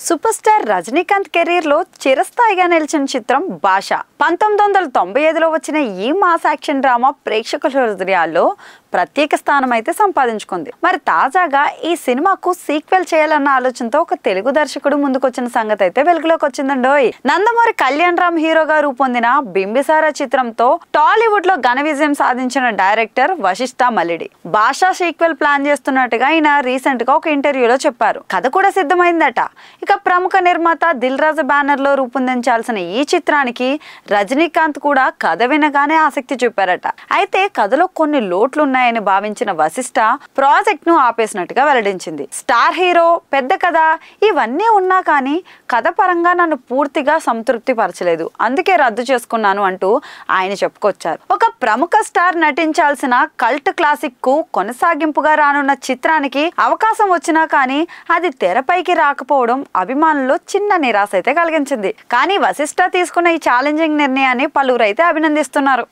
Super star Rajinikanth career లో చిరస్థాయిగా నిలిచిన చిత్రం భాష 1995లో వచ్చిన ఈ మాస్ యాక్షన్ డ్రామా ప్రేక్షకుల హృదయాల్లో ప్రత్యేక స్థానం అయితే సంపాదించుకుంది. మరి తాజాగా ఈ సినిమాకు సీక్వెల్ చేయాలన్న ఆలోచనతో ఒక తెలుగు దర్శకుడు ముందుకొచ్చిన సంగతి అయితే వెలుగులోకి వచ్చిందండోయ్. నందమూరి కళ్యాణ్ రామ్ హీరోగా రూపొందిన బింబిసార చిత్రంతో టాలీవుడ్ లో ఘన విజయం సాధించిన డైరెక్టర్ వశిష్ఠ మల్లిడి భాష సీక్వెల్ ప్లాన్ చేస్తున్నట్టుగా ఆయన రీసెంట్ గా ఒక ఇంటర్వ్యూలో చెప్పారు. కథ కూడా సిద్ధమైందట. ఇక ప్రముఖ నిర్మాత దిల్ రాజు బ్యానర్ లో రూపొందించాల్సిన ఈ చిత్రానికి రజనీకాంత్ కూడా కథ వినగానే ఆసక్తి చూపారట. అయితే కథలో కొన్ని లోట్లు ఉన్నాయని భావించిన వశిష్ఠ ప్రాజెక్ట్ ను ఆపేసినట్టుగా వెల్లడించింది. స్టార్ హీరో, పెద్ద కథ ఇవన్నీ ఉన్నా కానీ కథ పరంగా నన్ను పూర్తిగా సంతృప్తి పరచలేదు, అందుకే రద్దు చేసుకున్నాను అంటూ ఆయన చెప్పుకొచ్చారు. ఒక ప్రముఖ స్టార్ నటించాల్సిన కల్ట్ క్లాసిక్ కు కొనసాగింపుగా రానున్న చిత్రానికి అవకాశం వచ్చినా కానీ అది తెరపైకి రాకపోవడం అభిమానుల్లో చిన్న నిరాశ అయితే కలిగించింది. కానీ వశిష్ఠ తీసుకున్న ఈ ఛాలెంజింగ్ నిర్ణయాన్ని పలువురు అయితే అభినందిస్తున్నారు.